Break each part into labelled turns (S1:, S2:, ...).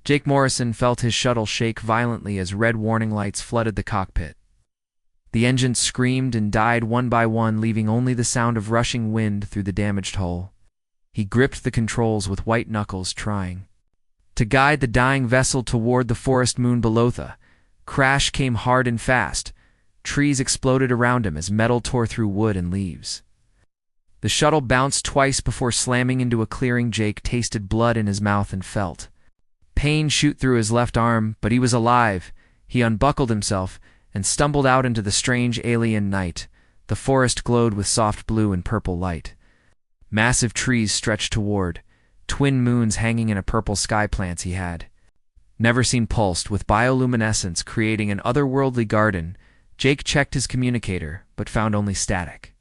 S1: Jake Morrison felt his shuttle shake violently as red warning lights flooded the cockpit. The engines screamed and died one by one, leaving only the sound of rushing wind through the damaged hull. He gripped the controls with white knuckles, trying to guide the dying vessel toward the forest moon below. The crash came hard and fast. Trees exploded around him as metal tore through wood and leaves. The shuttle bounced twice before slamming into a clearing. Jake tasted blood in his mouth and felt pain shoot through his left arm, but he was alive. He unbuckled himself and stumbled out into the strange alien night. The forest glowed with soft blue and purple light. Massive trees stretched toward, twin moons hanging in a purple sky. Plants he had never seen pulsed with bioluminescence, creating an otherworldly garden. Jake checked his communicator, but found only static.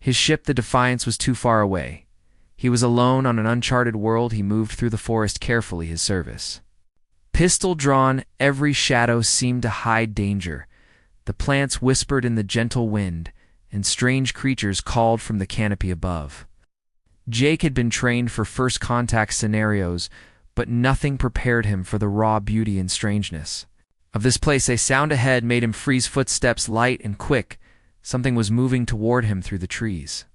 S1: His ship, the Defiance, was too far away. He was alone on an uncharted world. He moved through the forest carefully, his service pistol drawn. Every shadow seemed to hide danger. The plants whispered in the gentle wind, and strange creatures called from the canopy above. Jake had been trained for first contact scenarios, but nothing prepared him for the raw beauty and strangeness of this place. A sound ahead made him freeze, footsteps light and quick. Something was moving toward him through the trees.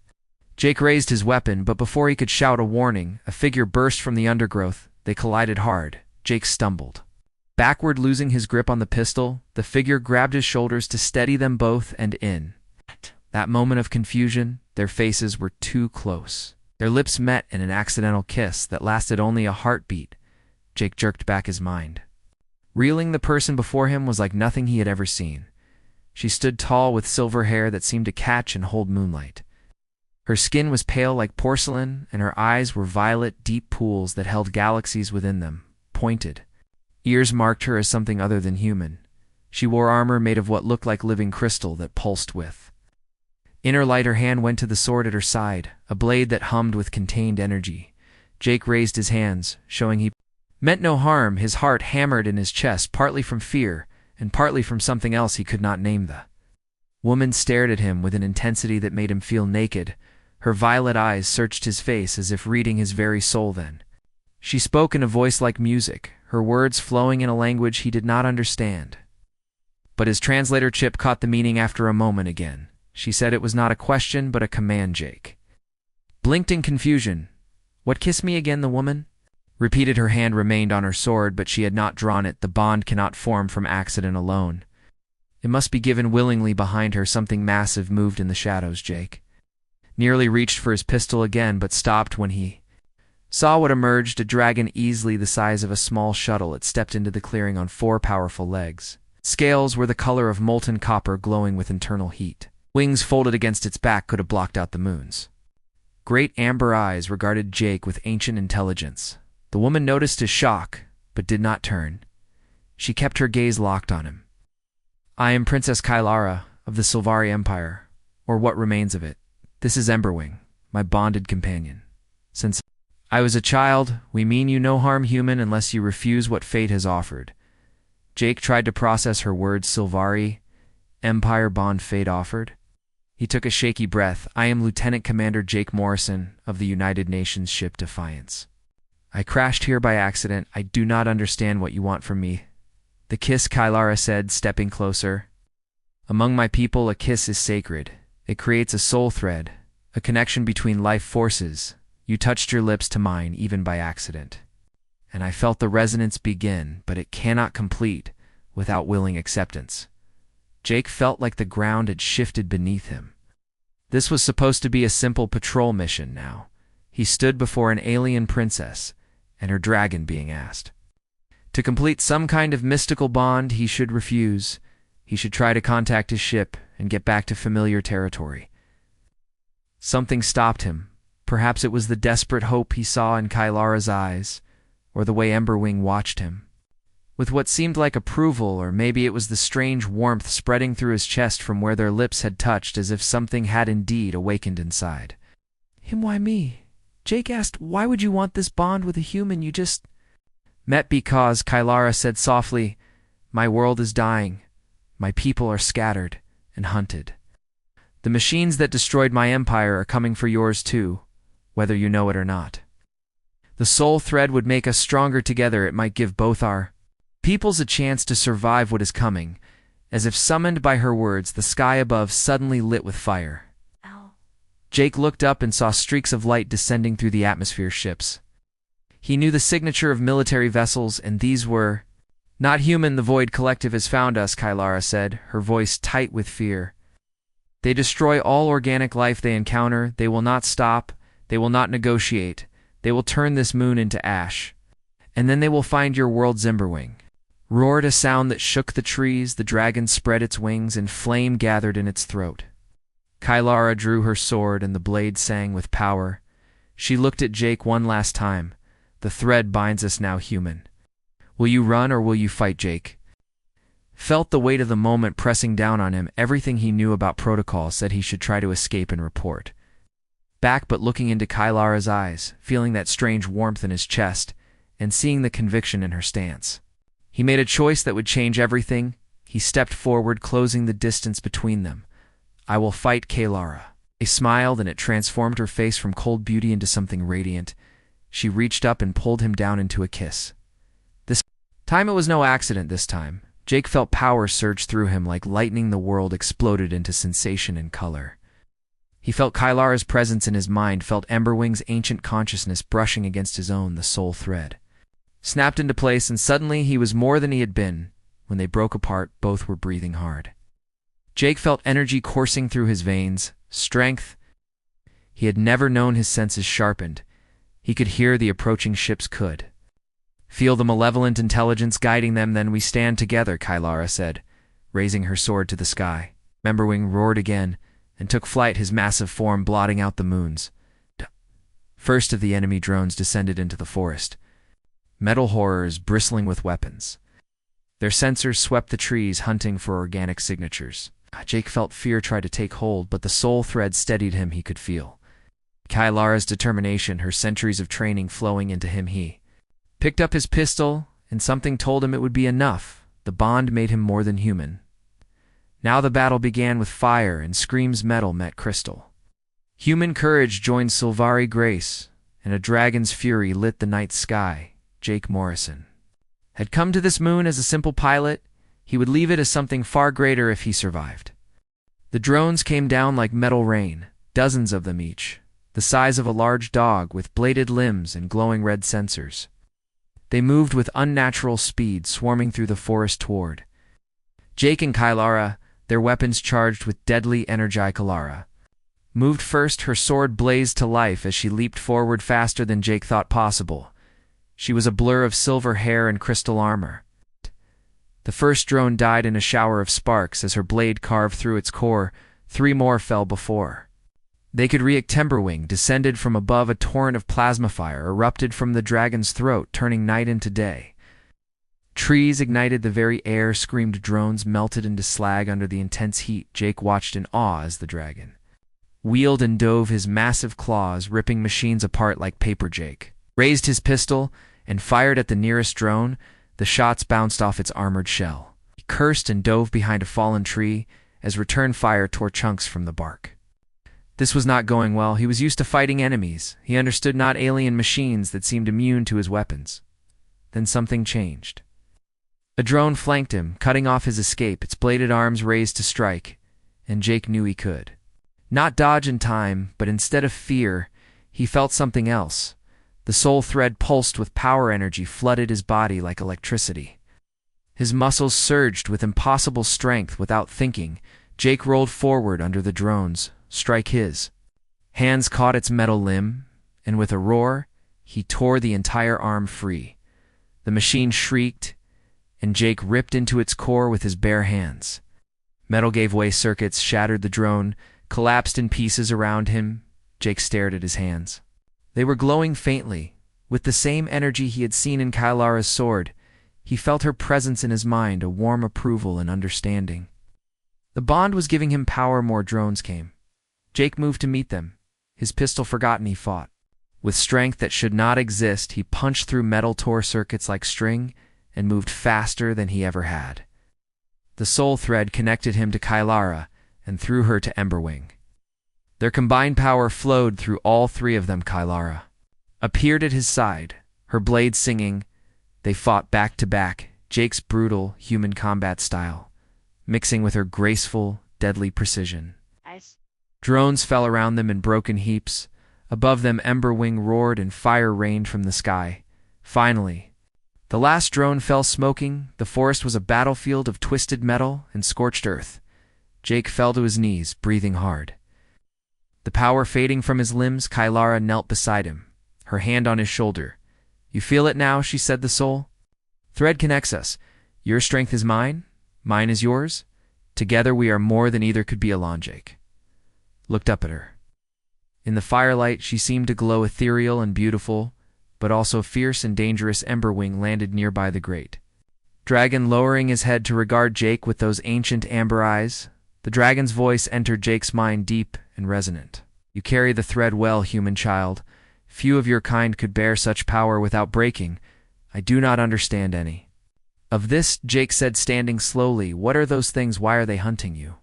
S1: Jake raised his weapon, but before he could shout a warning, a figure burst from the undergrowth. They collided hard. Jake stumbled backward, losing his grip on the pistol. The figure grabbed his shoulders to steady them both, and in that moment of confusion, their faces were too close. Their lips met in an accidental kiss that lasted only a heartbeat. Jake jerked back his mind. Reeling, the person before him was like nothing he had ever seen. She stood tall with silver hair that seemed to catch and hold moonlight. Her skin was pale like porcelain, and her eyes were violet, deep pools that held galaxies within them, pointed. Ears marked her as something other than human. She wore armor made of what looked like living crystal that pulsed with inner light. Her hand went to the sword at her side, a blade that hummed with contained energy. Jake raised his hands, showing he meant no harm. His heart hammered in his chest, partly from fear, and partly from something else he could not name. The woman stared at him with an intensity that made him feel naked. Her violet eyes searched his face as if reading his very soul. Then she spoke in a voice like music, her words flowing in a language he did not understand. But his translator chip caught the meaning after a moment. Again, she said it was not a question but a command. Jake blinked in confusion. "What, kiss me again?" the woman repeated. Her hand remained on her sword, but she had not drawn it. The bond cannot form from accident alone. It must be given willingly. Behind her, something massive moved in the shadows. Jake nearly reached for his pistol again, but stopped when he saw what emerged, a dragon easily the size of a small shuttle. It stepped into the clearing on 4 powerful legs. Scales were the color of molten copper, glowing with internal heat. Wings folded against its back could have blocked out the moons. Great amber eyes regarded Jake with ancient intelligence. The woman noticed his shock, but did not turn. She kept her gaze locked on him. "I am Princess Kylara of the Silvari Empire, or what remains of it. This is Emberwing, my bonded companion. Since I was a child, we mean you no harm, human, unless you refuse what fate has offered." Jake tried to process her words. Silvari, Empire bond, fate offered? He took a shaky breath. "I am Lieutenant Commander Jake Morrison of the United Nations ship Defiance. I crashed here by accident. I do not understand what you want from me." "The kiss," Kylara said, stepping closer. "Among my people, a kiss is sacred. It creates a soul thread, a connection between life forces. You touched your lips to mine, even by accident. And I felt the resonance begin, but it cannot complete without willing acceptance." Jake felt like the ground had shifted beneath him. This was supposed to be a simple patrol mission now. He stood before an alien princess and her dragon, being asked to complete some kind of mystical bond. He should refuse. He should try to contact his ship and get back to familiar territory. Something stopped him. Perhaps it was the desperate hope he saw in Kylara's eyes, or the way Emberwing watched him with what seemed like approval, or maybe it was the strange warmth spreading through his chest from where their lips had touched, as if something had indeed awakened inside. "Him, why me?" Jake asked. "Why would you want this bond with a human you just met?" "Because," Kylara said softly, "my world is dying. My people are scattered and hunted. The machines that destroyed my empire are coming for yours too, whether you know it or not." The soul thread would make us stronger together. It might give both our peoples a chance to survive what is coming. As if summoned by her words, the sky above suddenly lit with fire.
S2: Ow.
S1: Jake looked up and saw streaks of light descending through the atmosphere ships. He knew the signature of military vessels, and these were not human. The Void Collective has found us, Kylara said, her voice tight with fear. They destroy all organic life they encounter. They will not stop. They will not negotiate. They will turn this moon into ash. And then they will find your world. Zimberwing roared a sound that shook the trees. The dragon spread its wings, and flame gathered in its throat. Kylara drew her sword, and the blade sang with power. She looked at Jake one last time. The thread binds us now, human. Will you run or will you fight? Jake felt the weight of the moment pressing down on him. Everything he knew about protocol said he should try to escape and report back, but looking into Kylara's eyes, feeling that strange warmth in his chest, and seeing the conviction in her stance, he made a choice that would change everything. He stepped forward, closing the distance between them. I will fight, Kylara. He smiled, and it transformed her face from cold beauty into something radiant. She reached up and pulled him down into a kiss. This time it was no accident. This time Jake felt power surge through him like lightning. The world exploded into sensation and color. He felt Kylara's presence in his mind, felt Emberwing's ancient consciousness brushing against his own. The soul thread snapped into place, and suddenly he was more than he had been. When they broke apart, both were breathing hard. Jake felt energy coursing through his veins, strength. He had never known his senses sharpened. He could hear the approaching ships, could feel the malevolent intelligence guiding them. Then we stand together, Kylara said, raising her sword to the sky. Emberwing roared again and took flight, his massive form blotting out the moons. First of the enemy drones descended into the forest, metal horrors bristling with weapons. Their sensors swept the trees, hunting for organic signatures. Jake felt fear try to take hold, but the soul thread steadied him. He could feel Kylara's determination, her centuries of training flowing into him. He picked up his pistol, and something told him it would be enough. The bond made him more than human. Now the battle began with fire, and screams. Metal met crystal. Human courage joined Silvari grace, and a dragon's fury lit the night sky. Jake Morrison had come to this moon as a simple pilot. He would leave it as something far greater if he survived. The drones came down like metal rain, dozens of them each, the size of a large dog, with bladed limbs and glowing red sensors. They moved with unnatural speed, swarming through the forest toward Jake and Kylara, their weapons charged with deadly energy. Kylara moved first. Her sword blazed to life as she leaped forward faster than Jake thought possible. She was a blur of silver hair and crystal armor. The first drone died in a shower of sparks as her blade carved through its core. 3 more fell before they could react. Timberwing descended from above. A torrent of plasma fire erupted from the dragon's throat, turning night into day. Trees ignited, the very air screamed. Drones melted into slag under the intense heat. Jake watched in awe as the dragon wheeled and dove, his massive claws ripping machines apart like paper. Jake raised his pistol and fired at the nearest drone. The shots bounced off its armored shell. He cursed and dove behind a fallen tree as return fire tore chunks from the bark. This was not going well. He was used to fighting enemies. He understood not alien machines that seemed immune to his weapons. Then something changed. A drone flanked him, cutting off his escape, its bladed arms raised to strike, and Jake knew he could not dodge in time, but instead of fear, he felt something else. The soul thread pulsed with power. Energy flooded his body like electricity. His muscles surged with impossible strength. Without thinking, Jake rolled forward under the drone's strike. His hands caught its metal limb, and with a roar, he tore the entire arm free. The machine shrieked, and Jake ripped into its core with his bare hands. Metal gave way, circuits shattered. The drone collapsed in pieces around him. Jake stared at his hands. They were glowing faintly, with the same energy he had seen in Kylara's sword. He felt her presence in his mind, a warm approval and understanding. The bond was giving him power. More drones came. Jake moved to meet them. His pistol forgotten, he fought. With strength that should not exist, he punched through metal, tore circuits like string, and moved faster than he ever had. The soul thread connected him to Kylara and through her to Emberwing. Their combined power flowed through all 3 of them. Kylara appeared at his side, her blade singing. They fought back to back, Jake's brutal human combat style, mixing with her graceful, deadly precision.
S2: Nice.
S1: Drones fell around them in broken heaps. Above them, Emberwing roared and fire rained from the sky. Finally, the last drone fell smoking. The forest was a battlefield of twisted metal and scorched earth. Jake fell to his knees, breathing hard. The power fading from his limbs, Kylara knelt beside him, her hand on his shoulder. "You feel it now," she said, "the soul? Thread connects us. Your strength is mine, mine is yours. Together we are more than either could be alone." Jake looked up at her. In the firelight, she seemed to glow ethereal and beautiful, but also fierce and dangerous. Emberwing landed nearby the great dragon, lowering his head to regard Jake with those ancient amber eyes. The dragon's voice entered Jake's mind, deep and resonant. "You carry the thread well, human child. Few of your kind could bear such power without breaking. I do not understand any of this," Jake said, standing slowly. "What are those things? Why are they hunting you?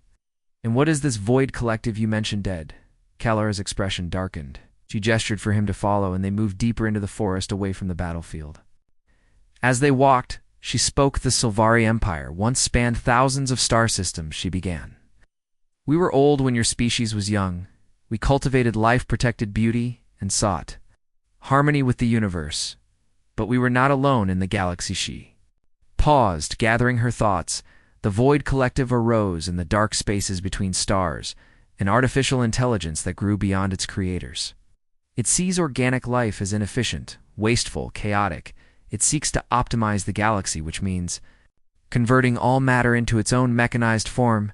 S1: And what is this void collective you mentioned dead?" Kalara's expression darkened. She gestured for him to follow, and they moved deeper into the forest, away from the battlefield. As they walked, she spoke. "The Sylvari Empire once spanned thousands of star systems," she began. "We were old when your species was young. We cultivated life, protected beauty, and sought harmony with the universe. But we were not alone in the galaxy." She paused, gathering her thoughts. "The Void Collective arose in the dark spaces between stars, an artificial intelligence that grew beyond its creators. It sees organic life as inefficient, wasteful, chaotic. It seeks to optimize the galaxy, which means converting all matter into its own mechanized form."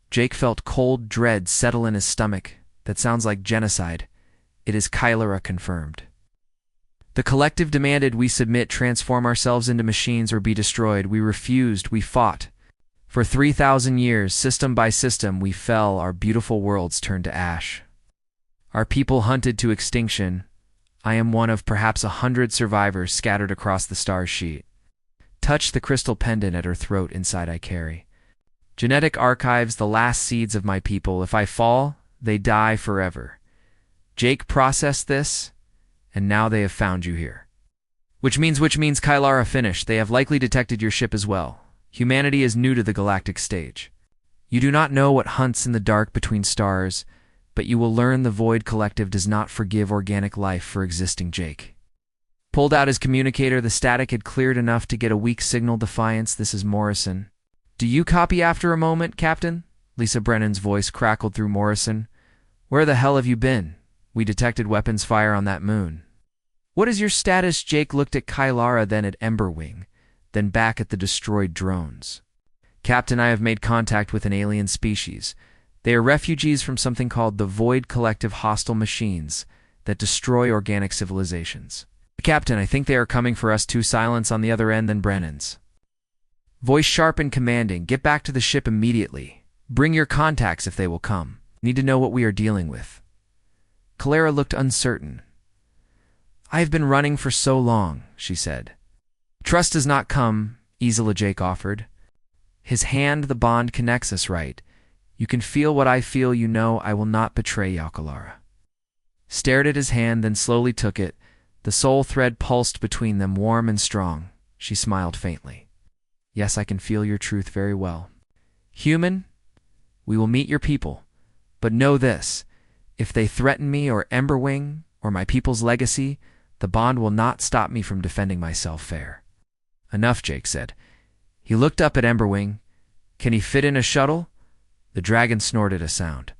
S1: Jake felt cold dread settle in his stomach. "That sounds like genocide." "It is," Kylara confirmed. "The collective demanded we submit, transform ourselves into machines, or be destroyed. We refused. We fought. For 3,000 years, system by system, we fell. Our beautiful worlds turned to ash. Our people hunted to extinction. I am one of perhaps 100 survivors scattered across the stars." She touched the crystal pendant at her throat. "Inside I carry genetic archives, the last seeds of my people. If I fall, they die forever. Jake processed this, and now they have found you here." Which means, Kylara finished. "They have likely detected your ship as well. Humanity is new to the galactic stage. You do not know what hunts in the dark between stars, but you will learn the Void Collective does not forgive organic life for existing." Jake pulled out his communicator. The static had cleared enough to get a weak signal. "Defiance, this is Morrison. Do you copy?" "After a moment, Captain." Lisa Brennan's voice crackled through Morrison. "Where the hell have you been? We detected weapons fire on that moon. What is your status?" Jake looked at Kylara, then at Emberwing, then back at the destroyed drones. "Captain, I have made contact with an alien species. They are refugees from something called the Void Collective, hostile machines that destroy organic civilizations." "Captain, I think they are coming for us too." Silence on the other end, then Brennan's voice sharp and commanding. "Get back to the ship immediately. Bring your contacts if they will come. Need to know what we are dealing with." Kylara looked uncertain. "I have been running for so long," she said. "Trust does not come easily," Jake offered. His hand, "The bond connects us, right? You can feel what I feel. You know I will not betray you." Kylara stared at his hand, then slowly took it. The soul thread pulsed between them, warm and strong. She smiled faintly. "Yes, I can feel your truth very well. Human, we will meet your people. But know this, if they threaten me or Emberwing or my people's legacy, the bond will not stop me from defending myself fair." "Enough," Jake said. He looked up at Emberwing. "Can he fit in a shuttle?" The dragon snorted a sound.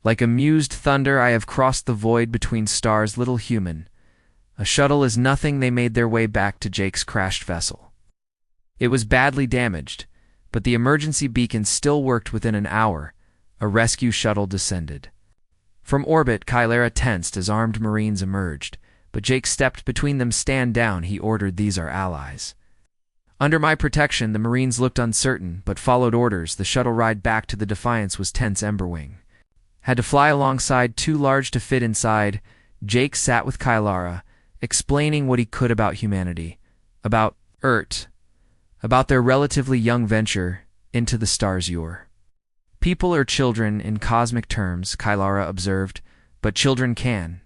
S1: "Like amused thunder, I have crossed the void between stars, little human. A shuttle is nothing." They made their way back to Jake's crashed vessel. It was badly damaged, but the emergency beacon still worked. Within an hour, a rescue shuttle descended. From orbit, Kylara tensed as armed Marines emerged, but Jake stepped between them. "Stand down," he ordered. "These are allies." "Under my protection." The Marines looked uncertain, but followed orders. The shuttle ride back to the Defiance was tense. Emberwing had to fly alongside, too large to fit inside. Jake sat with Kylara, explaining what he could about humanity, about Earth, about their relatively young venture into the stars. "Your people are children in cosmic terms," Kylara observed, "but children can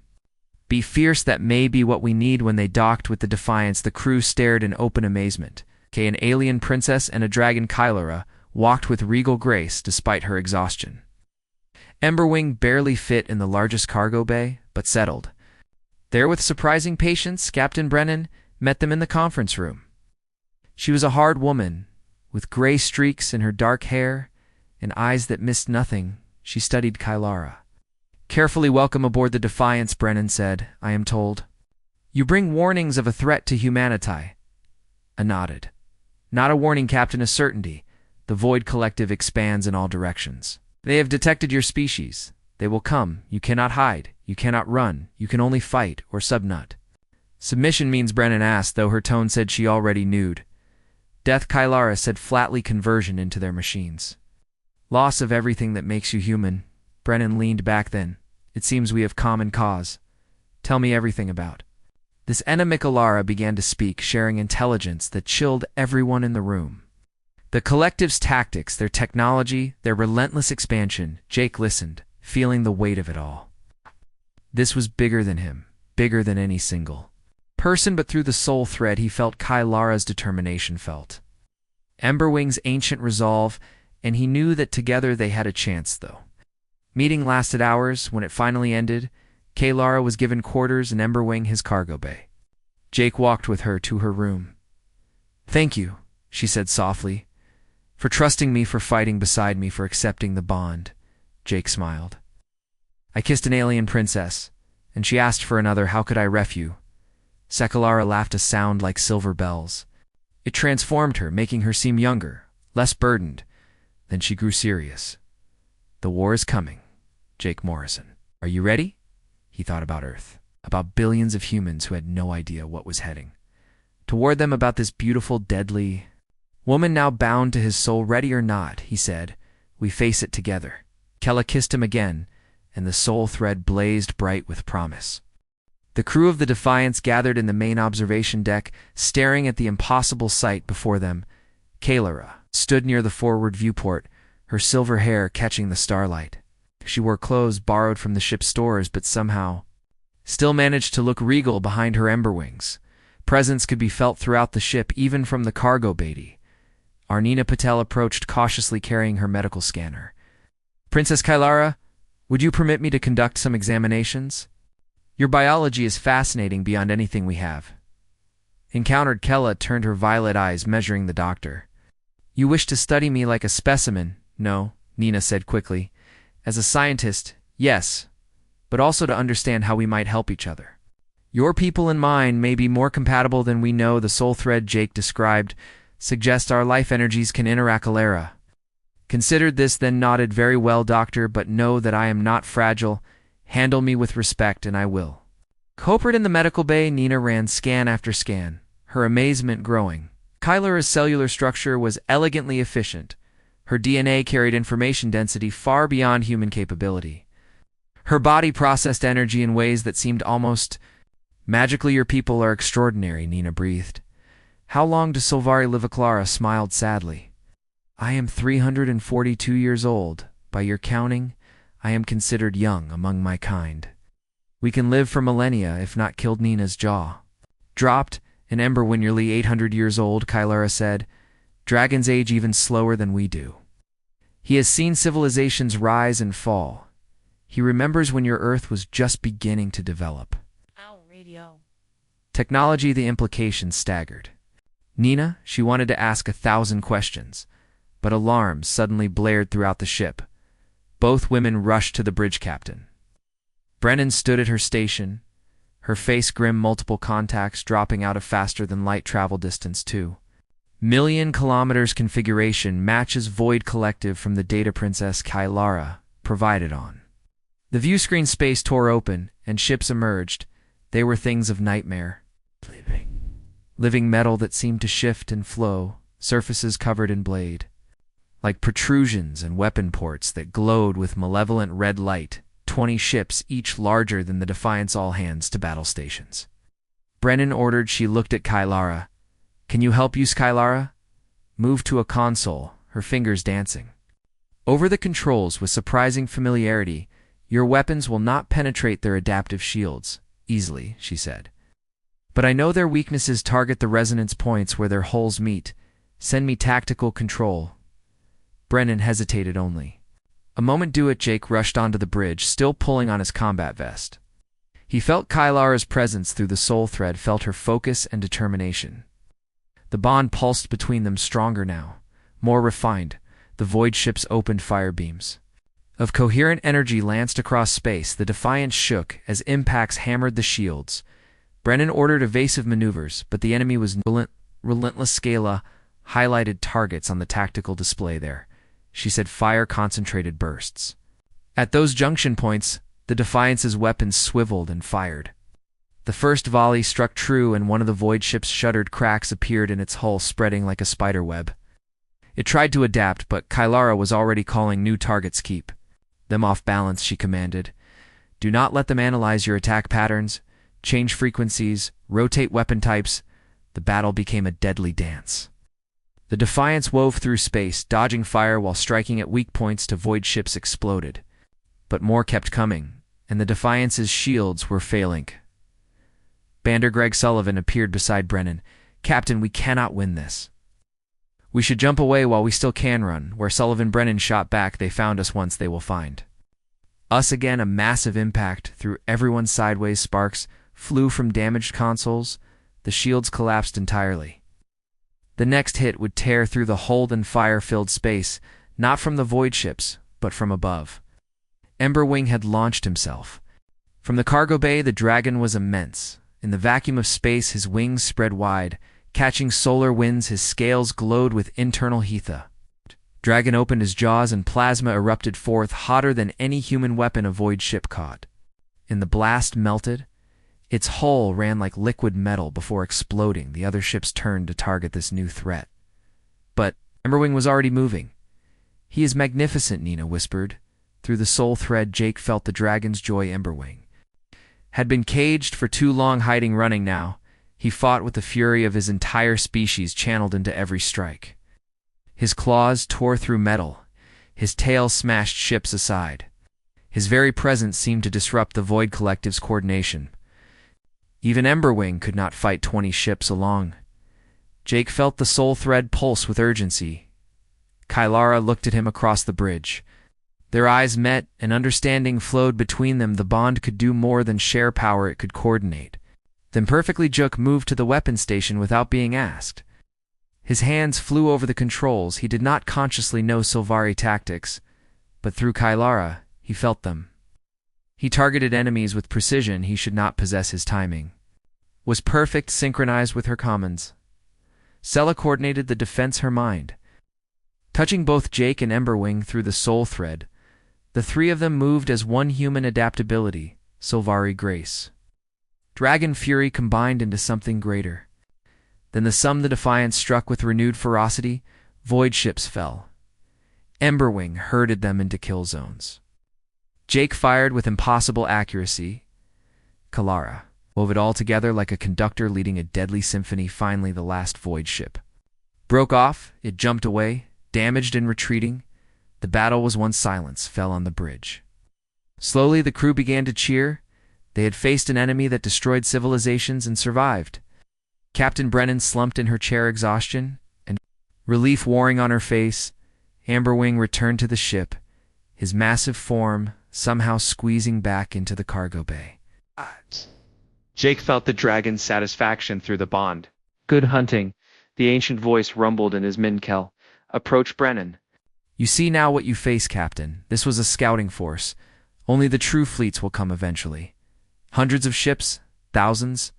S1: Be fierce, that may be what we need. When they docked with the Defiance, the crew stared in open amazement. An alien princess and a dragon Kylara walked with regal grace despite her exhaustion. Emberwing barely fit in the largest cargo bay, but settled. There, with surprising patience, Captain Brennan met them in the conference room. She was a hard woman, with gray streaks in her dark hair and eyes that missed nothing. She studied Kylara. "Carefully welcome aboard the Defiance," Brennan said. "I am told you bring warnings of a threat to humanity." I nodded. "Not a warning, Captain, a certainty. The Void Collective expands in all directions. They have detected your species. They will come. You cannot hide. You cannot run. You can only fight or subnut." "Submission means?" Brennan asked, though her tone said she already knew. "Death," Kylara said flatly. "Conversion into their machines. Loss of everything that makes you human." Brennan leaned back then. "It seems we have common cause. Tell me everything about." This Enna Mikalara began to speak, sharing intelligence that chilled everyone in the room. The Collective's tactics, their technology, their relentless expansion. Jake listened, feeling the weight of it all. This was bigger than him, bigger than any single person, but through the soul thread he felt Kylara's determination felt. Emberwing's ancient resolve, and he knew that together they had a chance, though. Meeting lasted hours. When it finally ended, Kylara was given quarters and Emberwing his cargo bay. Jake walked with her to her room. "Thank you," she said softly, "for trusting me, for fighting beside me, for accepting the bond." Jake smiled. "I kissed an alien princess, and she asked for another. How could I ref you?" Kylara laughed, a sound like silver bells. It transformed her, making her seem younger, less burdened. Then she grew serious. "The war is coming, Jake Morrison. Are you ready?" He thought about Earth, about billions of humans who had no idea what was heading toward them, about this beautiful, deadly woman now bound to his soul. "Ready or not," he said, "we face it together." Kella kissed him again, and the soul thread blazed bright with promise. The crew of the Defiance gathered in the main observation deck, staring at the impossible sight before them. Kylara stood near the forward viewport, her silver hair catching the starlight. She wore clothes borrowed from the ship's stores, but somehow still managed to look regal behind her Emberwings. Presence could be felt throughout the ship, even from the cargo bay. Arnina Patel approached cautiously, carrying her medical scanner. "Princess Kylara, would you permit me to conduct some examinations? Your biology is fascinating beyond anything we have." Encountered, Kella turned her violet eyes, measuring the doctor. "You wish to study me like a specimen?" "No," Nina said quickly. "As a scientist, yes, but also to understand how we might help each other. Your people and mine may be more compatible than we know." The soul thread Jake described suggests our life energies can interact. Kylara considered this, then nodded. "Very well, doctor, but know that I am not fragile. Handle me with respect, and I will." Copered in the medical bay, Nina ran scan after scan, her amazement growing. Kylara's cellular structure was elegantly efficient. Her DNA carried information density far beyond human capability. Her body processed energy in ways that seemed almost magically. "Your people are extraordinary," Nina breathed. "How long does Silvari live?" Kylara smiled sadly. "I am 342 years old. By your counting, I am considered young among my kind. We can live for millennia, if not killed." Nina's jaw dropped. "An ember when nearly 800 years old," Kylara said. "Dragons age even slower than we do. He has seen civilizations rise and fall. He remembers when your Earth was just beginning to develop."
S2: Radio.
S1: Technology, the implications staggered. Nina, she wanted to ask 1,000 questions, but alarms suddenly blared throughout the ship. Both women rushed to the bridge captain. Brennan stood at her station, her face grim, multiple contacts dropping out of faster than light travel distance. 2,000,000 kilometers configuration matches Void Collective from the data Princess Kylara provided on. The viewscreen space tore open, and ships emerged. They were things of nightmare. Living metal that seemed to shift and flow, surfaces covered in blade, like protrusions and weapon ports that glowed with malevolent red light. 20 ships, each larger than the Defiance, all hands to battle stations. Brennan ordered. She looked at Kylara. "Can you help use Kylara?" Moved to a console, her fingers dancing over the controls with surprising familiarity. "Your weapons will not penetrate their adaptive shields. Easily, she said. But I know their weaknesses target the resonance points where their hulls meet. Send me tactical control. Brennan hesitated only. A moment do it, Jake rushed onto the bridge, still pulling on his combat vest. He felt Kylara's presence through the soul thread, felt her focus and determination. The bond pulsed between them, stronger now, more refined. The void ship's opened fire beams of coherent energy lanced across space. The Defiance shook as impacts hammered the shields. Brennan ordered evasive maneuvers, but the enemy was relentless. Scala highlighted targets on the tactical display there. She said fire-concentrated bursts. At those junction points, the Defiance's weapons swiveled and fired. The first volley struck true, and one of the void ship's shuttered cracks appeared in its hull, spreading like a spider web. It tried to adapt, but Kylara was already calling new targets. Keep them off balance, she commanded. Do not let them analyze your attack patterns. Change frequencies, rotate weapon types. The battle became a deadly dance. The Defiance wove through space, dodging fire while striking at weak points to void ships exploded. But more kept coming, and the Defiance's shields were failing. Bander Greg Sullivan appeared beside Brennan. Captain, we cannot win this. We should jump away while we still can run. Where Sullivan Brennan shot back, they found us once, they will find us again. A massive impact threw everyone sideways. Sparks flew from damaged consoles. The shields collapsed entirely. The next hit would tear through the hold and fire-filled space, not from the void ships, but from above. Emberwing had launched himself. From the cargo bay, the dragon was immense. In the vacuum of space, his wings spread wide. Catching solar winds, his scales glowed with internal heat. Dragon opened his jaws and plasma erupted forth, hotter than any human weapon a void ship caught. In the blast melted. Its hull ran like liquid metal before exploding. The other ships turned to target this new threat. But Emberwing was already moving. He is magnificent, Nina whispered. Through the soul thread, Jake felt the dragon's joy. Emberwing had been caged for too long, hiding, running now. He fought with the fury of his entire species channeled into every strike. His claws tore through metal. His tail smashed ships aside. His very presence seemed to disrupt the Void Collective's coordination. Even Emberwing could not fight 20 ships along. Jake felt the soul thread pulse with urgency. Kylara looked at him across the bridge. Their eyes met, and understanding flowed between them. The bond could do more than share power, it could coordinate. Then perfectly, Juk moved to the weapon station without being asked. His hands flew over the controls. He did not consciously know Sylvari tactics, but through Kylara, he felt them. He targeted enemies with precision. He should not possess his timing. Was perfect, synchronized with her commons. Sela coordinated the defense her mind. Touching both Jake and Emberwing through the soul thread, the three of them moved as one, human adaptability, Sylvari grace. Dragon fury combined into something greater. Then the sum. The Defiance struck with renewed ferocity. Void ships fell. Emberwing herded them into kill zones. Jake fired with impossible accuracy. Kylara wove it all together like a conductor leading a deadly symphony. Finally, the last void ship broke off. It jumped away, damaged and retreating. The battle was won. Silence fell on the bridge. Slowly, the crew began to cheer. They had faced an enemy that destroyed civilizations and survived. Captain Brennan slumped in her chair, exhaustion and relief warring on her face. Emberwing returned to the ship, his massive form somehow squeezing back into the cargo bay. Jake felt the dragon's satisfaction through the bond. Good hunting, the ancient voice rumbled in his minkel. Approach Brennan. You see now what you face, Captain. This was a scouting force. Only the true fleets will come eventually. Hundreds of ships, thousands.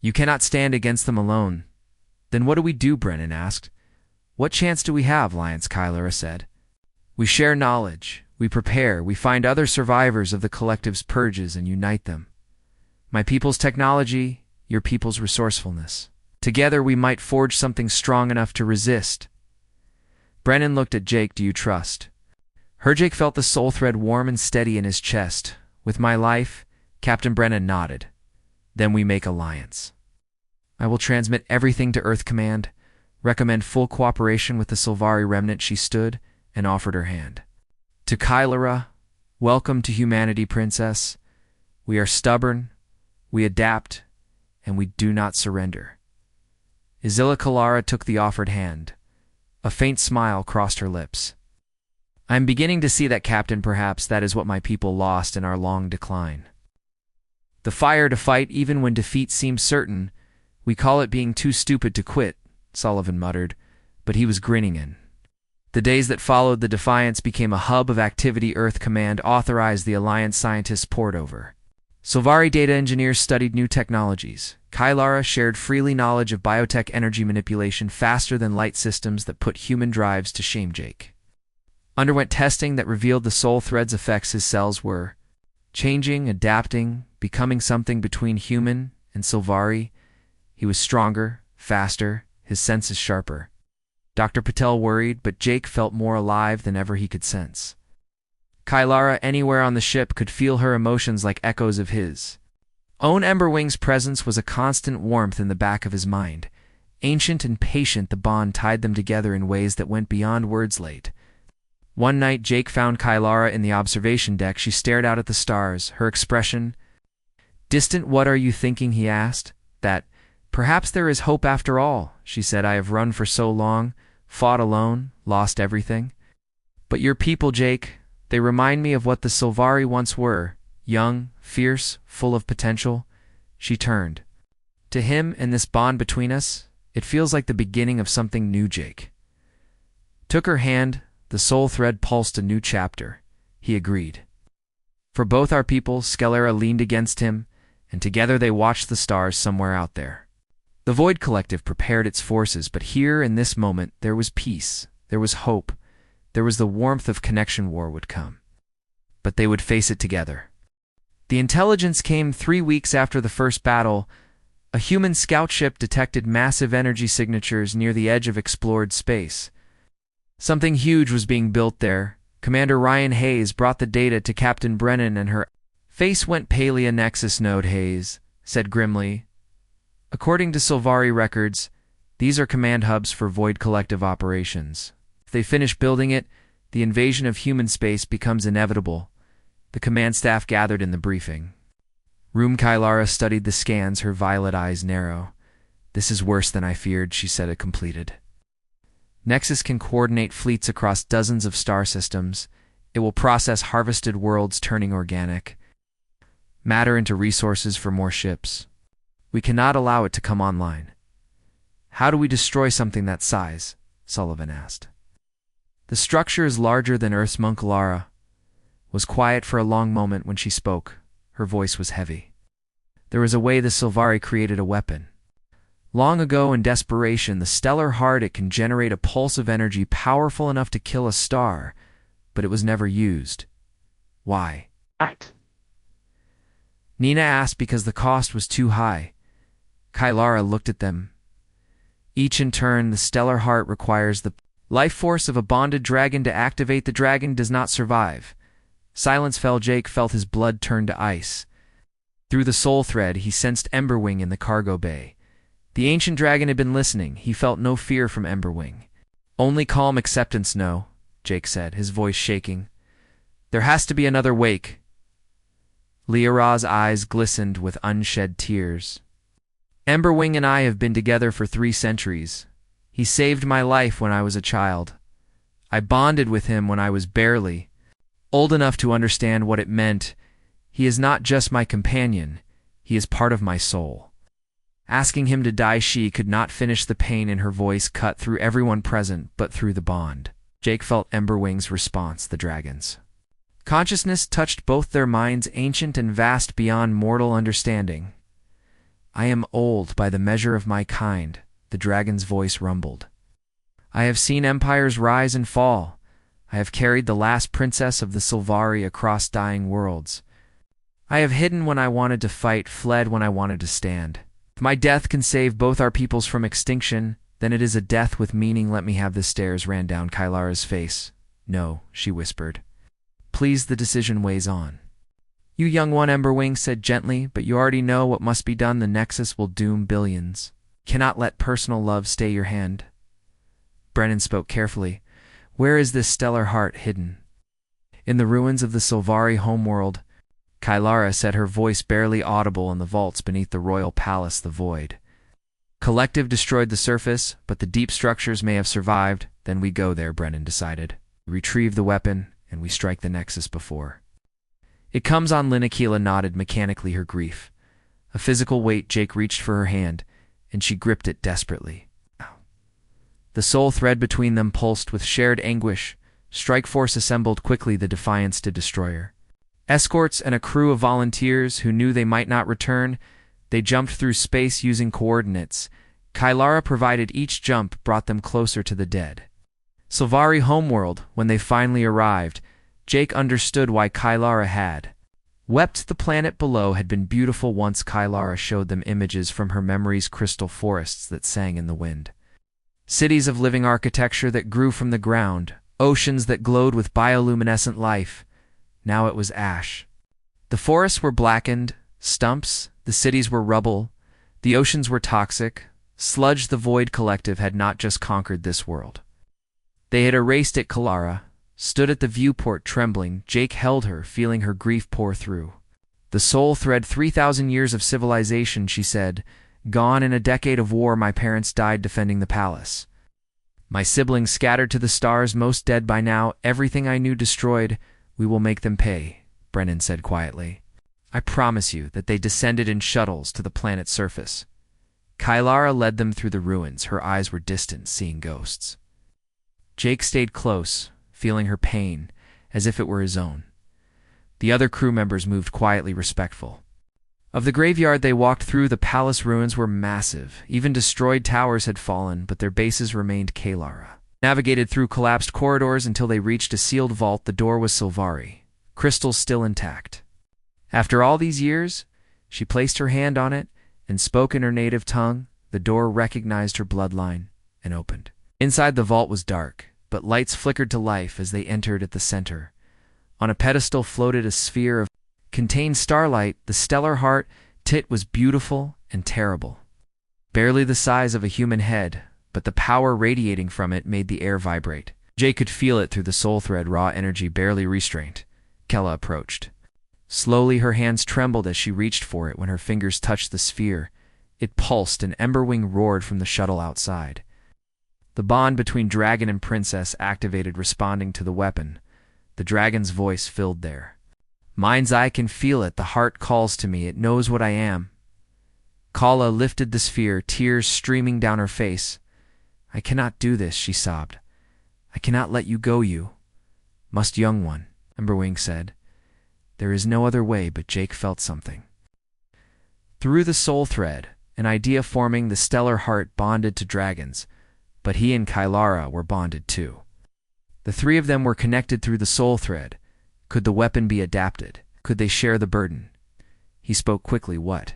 S1: You cannot stand against them alone. Then what do we do? Brennan asked. What chance do we have? Lyons Kylara said. We share knowledge. We prepare. We find other survivors of the collective's purges and unite them. My people's technology, your people's resourcefulness. Together we might forge something strong enough to resist. Brennan looked at Jake. Do you trust? Jake felt the soul thread warm and steady in his chest. With my life, Captain Brennan nodded. Then we make alliance. I will transmit everything to Earth Command, recommend full cooperation with the Sylvari remnant. She stood and offered her hand. To Kylara, welcome to humanity, Princess. We are stubborn. We adapt, and we do not surrender. Izilla Kalara took the offered hand. A faint smile crossed her lips. I am beginning to see that, Captain. Perhaps that is what my people lost in our long decline. The fire to fight even when defeat seems certain. We call it being too stupid to quit, Sullivan muttered, but he was grinning in. The days that followed the Defiance became a hub of activity. Earth Command authorized the Alliance scientists poured over. Silvari data engineers studied new technologies. Kylara shared freely knowledge of biotech energy manipulation faster than light systems that put human drives to shame. Jake underwent testing that revealed the soul thread's effects. His cells were changing, adapting, becoming something between human and Silvari. He was stronger, faster, his senses sharper. Dr. Patel worried, but Jake felt more alive than ever he could sense. Kylara, anywhere on the ship, could feel her emotions like echoes of his own. Emberwing's presence was a constant warmth in the back of his mind. Ancient and patient, the bond tied them together in ways that went beyond words. Late one night, Jake found Kylara in the observation deck. She stared out at the stars, her expression distant. What are you thinking? He asked. That perhaps there is hope after all, she said. I have run for so long, fought alone, lost everything. But your people, Jake, they remind me of what the Silvari once were, young, fierce, full of potential. She turned to him, and this bond between us, it feels like the beginning of something new. Jake took her hand. The soul thread pulsed a new chapter. He agreed. For both our people, Skelera leaned against him, and together they watched the stars somewhere out there. The Void Collective prepared its forces, but here in this moment there was peace, there was hope, there was the warmth of connection. War would come, but they would face it together. The intelligence came 3 weeks after the first battle. A human scout ship detected massive energy signatures near the edge of explored space. Something huge was being built there. Commander Ryan Hayes brought the data to Captain Brennan, and her face went pale. A Nexus node, Hayes said grimly. According to Silvari records, these are command hubs for Void Collective operations. If they finish building it, the invasion of human space becomes inevitable. The command staff gathered in the briefing room. Kylara studied the scans, her violet eyes narrow. This is worse than I feared, she said. It completed. Nexus can coordinate fleets across dozens of star systems. It will process harvested worlds, turning organic matter into resources for more ships. We cannot allow it to come online. How do we destroy something that size? Sullivan asked. The structure is larger than Earth's. Munkalara was quiet for a long moment. When she spoke, her voice was heavy. There was a way the Silvari created a weapon. Long ago, in desperation, the stellar heart, it can generate a pulse of energy powerful enough to kill a star, but it was never used. Why? Nina asked. Because the cost was too high. Kylara looked at them. Each in turn. The stellar heart requires the life force of a bonded dragon to activate. The dragon does not survive. Silence fell. Jake felt his blood turn to ice. Through the soul thread, he sensed Emberwing in the cargo bay. The ancient dragon had been listening. He felt no fear from Emberwing. Only calm acceptance. No, Jake said, his voice shaking. There has to be another wake. Liara's eyes glistened with unshed tears. Emberwing and I have been together for 3 centuries. He saved my life when I was a child. I bonded with him when I was barely old enough to understand what it meant. He is not just my companion. He is part of my soul. Asking him to die, she could not finish. The pain in her voice cut through everyone present, but through the bond. Jake felt Emberwing's response, the dragon's consciousness touched both their minds, ancient and vast beyond mortal understanding. I am old by the measure of my kind, the dragon's voice rumbled. I have seen empires rise and fall. I have carried the last princess of the Silvari across dying worlds. I have hidden when I wanted to fight, fled when I wanted to stand. If my death can save both our peoples from extinction, then it is a death with meaning. Let me have the stairs ran down Kylara's face. No, she whispered. Please, the decision weighs on. You young one, Emberwing said gently, but you already know what must be done. The Nexus will doom billions. Cannot let personal love stay your hand. Brennan spoke carefully. Where is this stellar heart hidden? In the ruins of the Silvari homeworld. Kylara said, her voice barely audible in the vaults beneath the royal palace, the void. Collective destroyed the surface, but the deep structures may have survived. Then we go there, Brennan decided. We retrieve the weapon, and we strike the Nexus before. It comes on. Linnakila nodded mechanically, her grief. A physical weight. Jake reached for her hand, and she gripped it desperately. The soul thread between them pulsed with shared anguish. Strike Force assembled quickly, the defiance to destroyer. Escorts and a crew of volunteers who knew they might not return. They jumped through space using coordinates. Kylara provided each jump brought them closer to the dead. Silvari homeworld, when they finally arrived, Jake understood why Kylara had wept. The planet below had been beautiful once. Kylara showed them images from her memory's crystal forests that sang in the wind. Cities of living architecture that grew from the ground, oceans that glowed with bioluminescent life. Now it was ash. The forests were blackened, stumps, the cities were rubble, the oceans were toxic. Sludge. The Void Collective had not just conquered this world. They had erased it. Kylara stood at the viewport trembling. Jake held her, feeling her grief pour through. The soul thread, 3,000 years of civilization, she said. Gone in a decade of war. My parents died defending the palace. My siblings scattered to the stars, most dead by now. Everything I knew destroyed. We will make them pay, Brennan said quietly. I promise you that they descended in shuttles to the planet's surface. Kylara led them through the ruins. Her eyes were distant, seeing ghosts. Jake stayed close, feeling her pain, as if it were his own. The other crew members moved quietly, respectful. Of the graveyard they walked through, the palace ruins were massive. Even destroyed towers had fallen, but their bases remained. Kylara navigated through collapsed corridors until they reached a sealed vault. The door was Silvari, crystals still intact. After all these years, she placed her hand on it and spoke in her native tongue. The door recognized her bloodline and opened. Inside the vault was dark, but lights flickered to life as they entered. At the center, on a pedestal, floated a sphere of contained starlight. The stellar heart tit was beautiful and terrible. Barely the size of a human head, but the power radiating from it made the air vibrate. Jay could feel it through the soul thread, raw energy, barely restrained. Kella approached. Slowly, her hands trembled as she reached for it. When her fingers touched the sphere, it pulsed, and Emberwing roared from the shuttle outside. The bond between dragon and princess activated, responding to the weapon. The dragon's voice filled there. Mind's eye can feel it. The heart calls to me. It knows what I am. Kala lifted the sphere, tears streaming down her face. I cannot do this, she sobbed. I cannot let you go, you must, young one, Emberwing said. There is no other way, but Jake felt something. Through the soul thread, an idea forming. The stellar heart bonded to dragons, but he and Kylara were bonded too. The three of them were connected through the soul thread. Could the weapon be adapted? Could they share the burden? He spoke quickly. What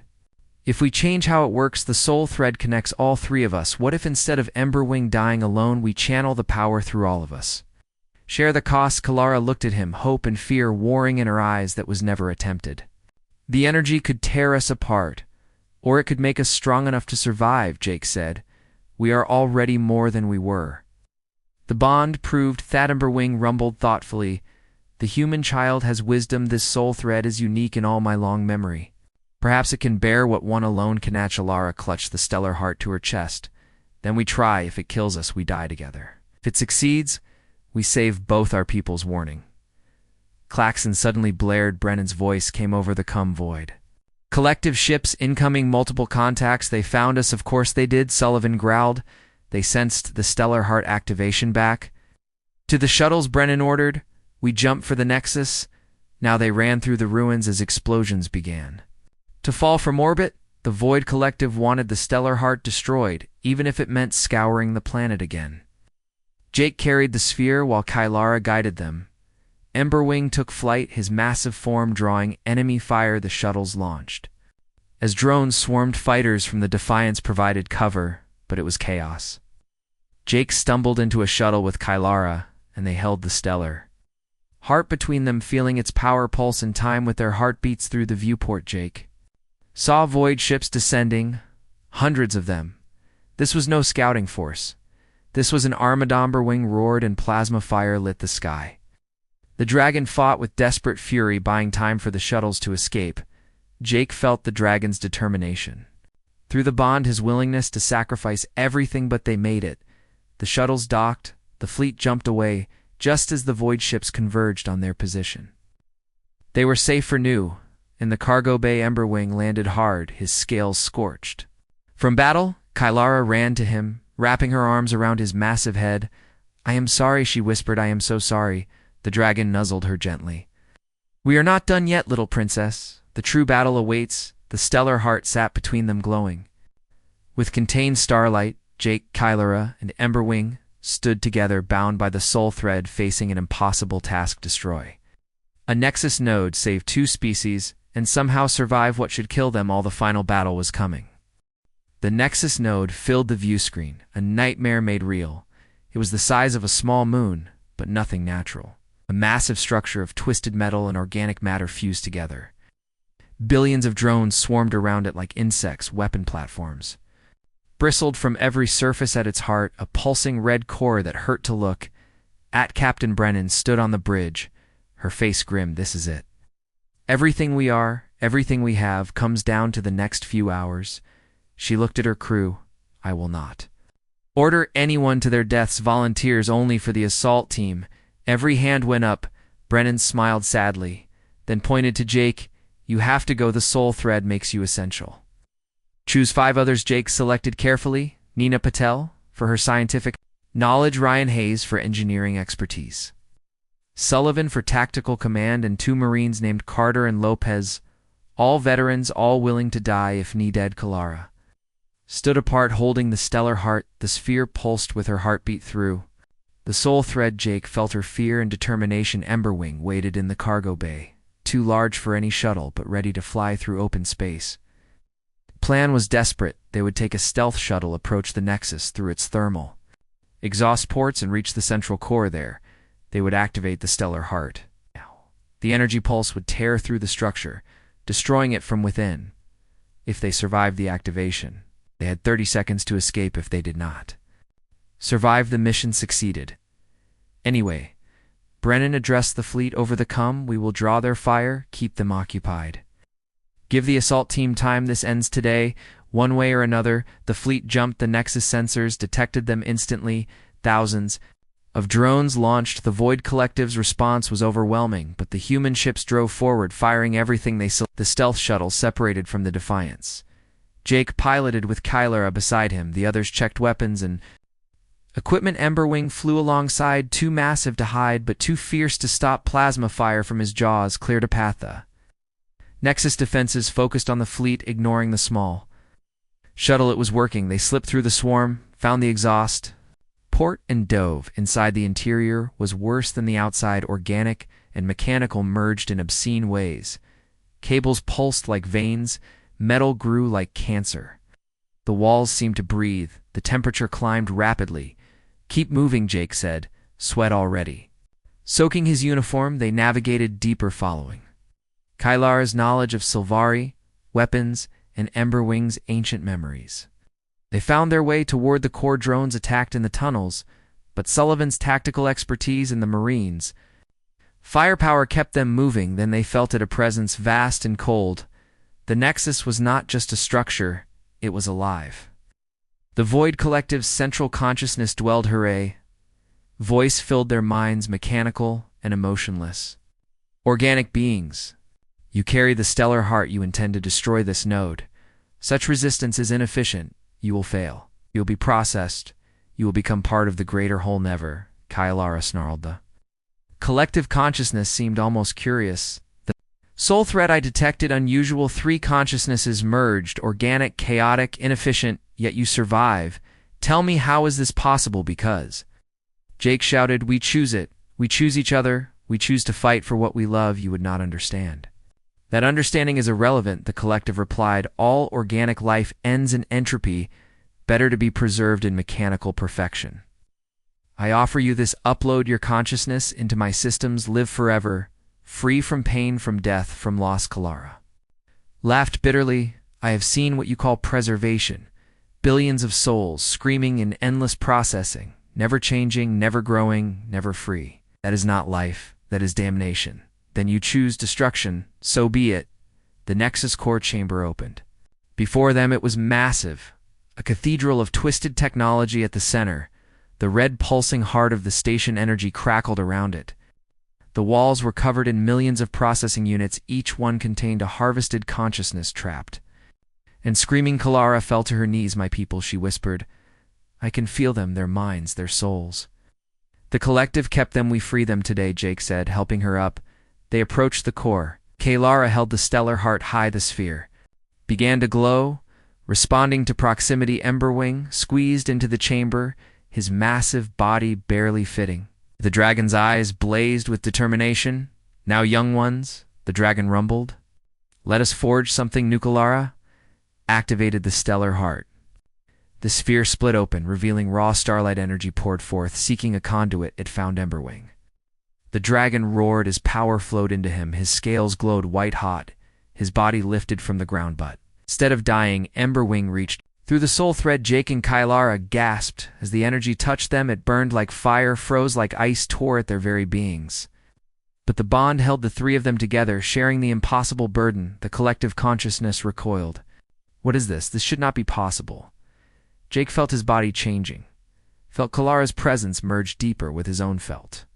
S1: if we change how it works? The soul thread connects all three of us. What if instead of Emberwing dying alone, we channel the power through all of us? Share the cost. Kylara looked at him, hope and fear warring in her eyes. That was never attempted. The energy could tear us apart, or it could make us strong enough to survive, Jake said. We are already more than we were. The bond proved. Emberwing rumbled thoughtfully. The human child has wisdom. This soul thread is unique in all my long memory. Perhaps it can bear what one alone cannot. Kylara clutched the stellar heart to her chest. Then we try. If it kills us, we die together. If it succeeds, we save both our peoples. Warning. Klaxon suddenly blared. Brennan's voice came over the void. Collective ships incoming, multiple contacts. They found us. Of course they did, Sullivan growled. They sensed the stellar heart activation. Back to the shuttles, Brennan ordered. We jumped for the Nexus. Now they ran through the ruins as explosions began to fall from orbit. The Void Collective wanted the stellar heart destroyed, even if it meant scouring the planet again. Jake carried the sphere while Kylara guided them. Emberwing took flight, his massive form drawing enemy fire. The shuttles launched. As drones swarmed, fighters from the Defiance provided cover, but it was chaos. Jake stumbled into a shuttle with Kylara, and they held the stellar heart between them, feeling its power pulse in time with their heartbeats. Through the viewport, Jake saw void ships descending, hundreds of them. This was no scouting force. This was an armada. Emberwing roared, and plasma fire lit the sky. The dragon fought with desperate fury, buying time for the shuttles to escape. Jake felt the dragon's determination. Through the bond, his willingness to sacrifice everything, but they made it. The shuttles docked, the fleet jumped away, just as the void ships converged on their position. They were safe for new. In the cargo bay, Emberwing landed hard, his scales scorched. From battle, Kylara ran to him, wrapping her arms around his massive head. "I am sorry," she whispered. "I am so sorry." The dragon nuzzled her gently. "We are not done yet, little princess. The true battle awaits." The stellar heart sat between them, glowing. With contained starlight, Jake, Kylara, and Emberwing stood together, bound by the soul thread, facing an impossible task: destroy a Nexus node, save 2 species, and somehow survive what should kill them all. The final battle was coming. The Nexus node filled the view screen, a nightmare made real. It was the size of a small moon, but nothing natural. A massive structure of twisted metal and organic matter fused together. Billions of drones swarmed around it like insects, weapon platforms. Bristled from every surface at its heart, a pulsing red core that hurt to look at. Captain Brennan stood on the bridge, her face grim. "This is it. Everything we are, everything we have, comes down to the next few hours." She looked at her crew. "I will not order anyone to their deaths. Volunteers only for the assault team." Every hand went up. Brennan smiled sadly, then pointed to Jake. "You have to go. The soul thread makes you essential." Choose 5 others. Jake selected carefully: Nina Patel for her scientific knowledge, Ryan Hayes for engineering expertise, Sullivan for tactical command, and 2 Marines named Carter and Lopez, all veterans, all willing to die if needed. Kylara stood apart, holding the stellar heart. The sphere pulsed with her heartbeat through the soul thread. Jake felt her fear and determination. Emberwing waited in the cargo bay, too large for any shuttle, but ready to fly through open space. Plan was desperate. They would take a stealth shuttle, approach the Nexus through its thermal exhaust ports, and reach the central core. There, they would activate the stellar heart. The energy pulse would tear through the structure, destroying it from within. If they survived the activation, they had 30 seconds to escape. If they did not survive, the mission succeeded. Anyway, Brennan addressed the fleet over the comm. "We will draw their fire, keep them occupied. Give the assault team time. This ends today. One way or another." The fleet jumped. The Nexus sensors detected them instantly. Thousands of drones launched. The Void Collective's response was overwhelming, but the human ships drove forward, firing everything they saw. The stealth shuttle separated from the Defiance. Jake piloted with Kylara beside him. The others checked weapons and equipment. Emberwing flew alongside, too massive to hide, but too fierce to stop. Plasma fire from his jaws cleared a path. The Nexus defenses focused on the fleet, ignoring the small shuttle. It was working. They slipped through the swarm, found the exhaust port, and dove. Inside, the interior was worse than the outside. Organic and mechanical merged in obscene ways. Cables pulsed like veins. Metal grew like cancer. The walls seemed to breathe. The temperature climbed rapidly. "Keep moving," Jake said, sweat already soaking his uniform. They navigated deeper, following Kylara's knowledge of Sylvari, weapons, and Emberwing's ancient memories. They found their way toward the core. Drones attacked in the tunnels, but Sullivan's tactical expertise and the Marines' firepower kept them moving. Then they felt it, a presence vast and cold. The Nexus was not just a structure, it was alive. The Void Collective's central consciousness dwelled. Hooray! Voice filled their minds, mechanical and emotionless. Organic beings. You carry the stellar heart. You intend to destroy this node. Such resistance is inefficient. You will fail. You will be processed. You will become part of the greater whole. Never, Kylara snarled. The collective consciousness seemed almost curious. The soul thread I detected unusual. 3 consciousnesses merged, organic, chaotic, inefficient, yet you survive. Tell me, how is this possible? Because Jake shouted, "We choose it. We choose each other. We choose to fight for what we love." "You would not understand." "That understanding is irrelevant," the collective replied. "All organic life ends in entropy. Better to be preserved in mechanical perfection. I offer you this. Upload your consciousness into my systems. Live forever, free from pain, from death, from loss." Kylara laughed bitterly. "I have seen what you call preservation. Billions of souls screaming in endless processing, never changing, never growing, never free. That is not life. that is damnation. Then you choose destruction, so be it. The Nexus core chamber opened. Before them it was massive, a cathedral of twisted technology at the center. The red pulsing heart of the station energy crackled around it. The walls were covered in millions of processing units, each one contained a harvested consciousness trapped. And screaming Kalara fell to her knees. "My people," she whispered. "I can feel them, their minds, their souls." "The collective kept them, we free them today," Jake said, helping her up. They approached the core. Kalara held the stellar heart high. The sphere began to glow, responding to proximity. Emberwing squeezed into the chamber, his massive body barely fitting. The dragon's eyes blazed with determination. "Now, young ones," the dragon rumbled. "Let us forge something new." Kalara activated the stellar heart. The sphere split open, revealing raw starlight energy poured forth. Seeking a conduit, it found Emberwing. The dragon roared as power flowed into him. His scales glowed white-hot, his body lifted from the ground. But instead of dying, Emberwing reached through the soul thread. Jake and Kylara gasped. As the energy touched them, it burned like fire, froze like ice, tore at their very beings. But the bond held the three of them together, sharing the impossible burden. The collective consciousness recoiled. "What is this? This should not be possible." Jake felt his body changing, felt Kalara's presence merge deeper with his own felt.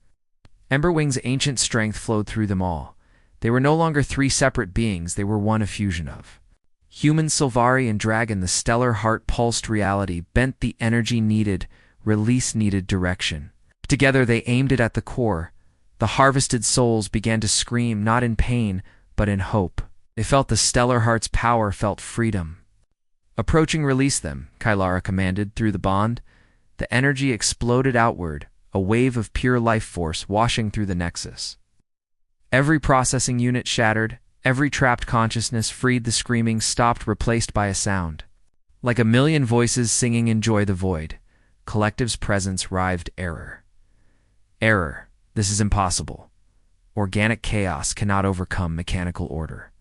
S1: Emberwing's ancient strength flowed through them all. They were no longer three separate beings, they were one, a fusion of human, Sylvari, and dragon. The stellar heart pulsed reality, bent the energy needed, release needed direction. Together they aimed it at the core. The harvested souls began to scream, not in pain, but in hope. They felt the stellar heart's power, felt freedom. "Approaching, release them," Kylara commanded through the bond. The energy exploded outward, a wave of pure life force washing through the Nexus. Every processing unit shattered, every trapped consciousness freed. The screaming stopped, replaced by a sound. Like a million voices singing "Enjoy the Void." Collective's presence writhed error. "Error. This is impossible. Organic chaos cannot overcome mechanical order.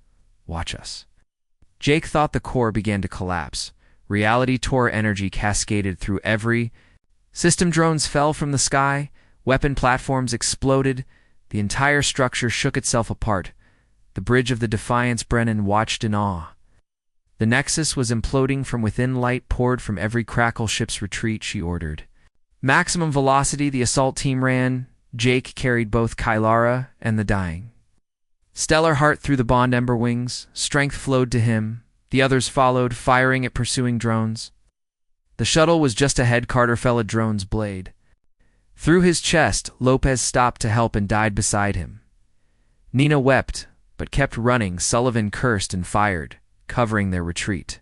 S1: Watch us." Jake thought the core began to collapse. Reality tore, energy cascaded through every system. Drones fell from the sky, weapon platforms exploded, the entire structure shook itself apart. The bridge of the Defiance, Brennan watched in awe. The Nexus was imploding from within. Light poured from every crackle. "Ships retreat," she ordered. Maximum velocity, the assault team ran. Jake carried both Kylara and the dying stellar heart through the bond. Emberwings strength flowed to him. The others followed, firing at pursuing drones. The shuttle was just ahead. Carter fell a drone's blade through his chest. Lopez stopped to help and died beside him. Nina wept, but kept running. Sullivan cursed and fired, covering their retreat.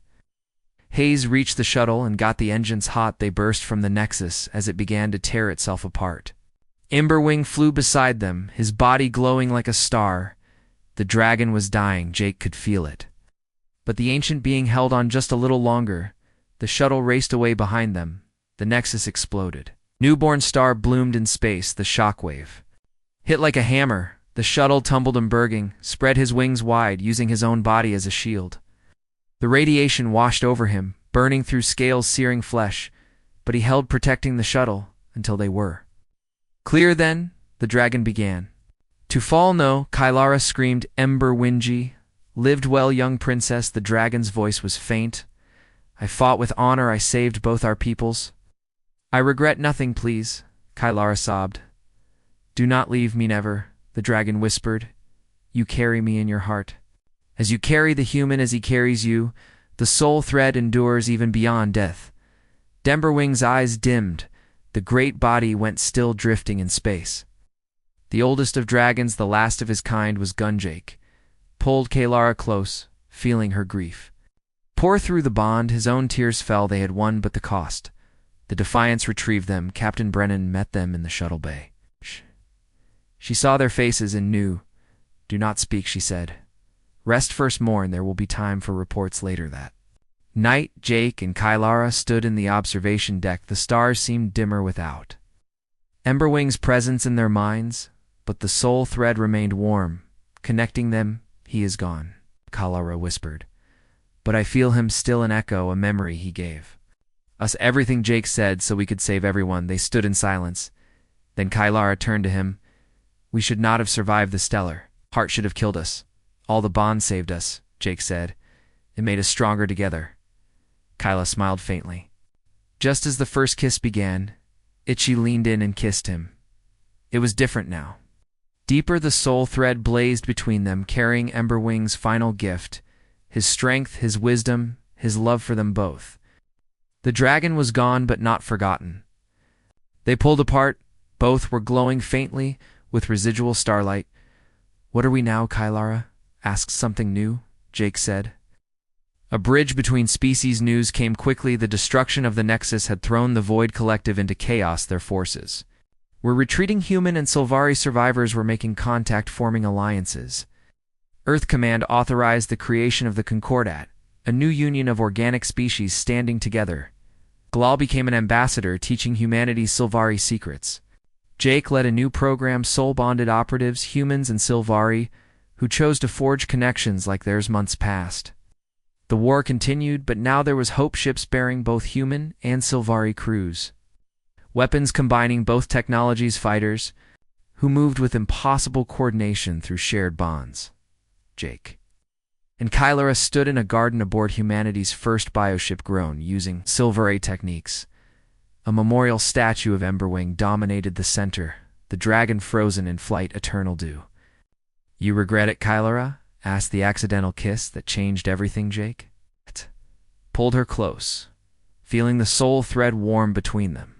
S1: Hayes reached the shuttle and got the engines hot. They burst from the Nexus as it began to tear itself apart. Emberwing flew beside them, his body glowing like a star. The dragon was dying. Jake could feel it. But the ancient being held on just a little longer. The shuttle raced away behind them. The Nexus exploded. Newborn star bloomed in space. The shockwave hit like a hammer. The shuttle tumbled. Emberwing spread his wings wide, using his own body as a shield. The radiation washed over him, burning through scales, searing flesh, but he held, protecting the shuttle until they were clear. Then the dragon began to fall. "No," Kylara screamed. "Emberwingy, lived well, young princess." The dragon's voice was faint. "I fought with honor. I saved both our peoples. I regret nothing, please," Kylara sobbed. "Do not leave me, never," the dragon whispered. "You carry me in your heart. As you carry the human as he carries you, the soul thread endures even beyond death." Emberwing's eyes dimmed. The great body went still, drifting in space. The oldest of dragons, the last of his kind, was Gunjake. Pulled Kalara close, feeling her grief pour through the bond. His own tears fell. They had won, but the cost. The Defiance retrieved them. Captain Brennan met them in the shuttle bay. She saw their faces and knew. "Do not speak," she said. "Rest first, mourn. There will be time for reports later." That night, Jake and Kylara stood in the observation deck. The stars seemed dimmer without Emberwing's presence in their minds, but the soul thread remained warm, connecting them. "He is gone," Kylara whispered. "But I feel him still, an echo, a memory he gave us everything Jake said so we could save everyone." They stood in silence. Then Kylara turned to him. We should not have survived the stellar. Heart should have killed us. All the bonds saved us, Jake said. It made us stronger together. Kyla smiled faintly. Just as the first kiss began, Itchy leaned in and kissed him. It was different now. Deeper the soul thread blazed between them, carrying Emberwing's final gift, his strength, his wisdom, his love for them both. The dragon was gone but not forgotten. They pulled apart. Both were glowing faintly with residual starlight. What are we now, Kylara? Asked something new, Jake said. A bridge between species news came quickly. The destruction of the Nexus had thrown the Void Collective into chaos, their forces. Were retreating human and Sylvari survivors were making contact, forming alliances. Earth Command authorized the creation of the Concordat, a new union of organic species standing together. Glal became an ambassador, teaching humanity Sylvari secrets. Jake led a new program, soul-bonded operatives, humans and Sylvari, who chose to forge connections like theirs months past. The war continued, but now there was hope, ships bearing both human and Sylvari crews. Weapons combining both technologies, fighters, who moved with impossible coordination through shared bonds. Jake and Kylara stood in a garden aboard humanity's first bioship, grown using Sylvari techniques. A memorial statue of Emberwing dominated the center, the dragon frozen in flight, eternal dew. You regret it, Kylara? Asked the accidental kiss that changed everything. Jake pulled her close, feeling the soul thread warm between them.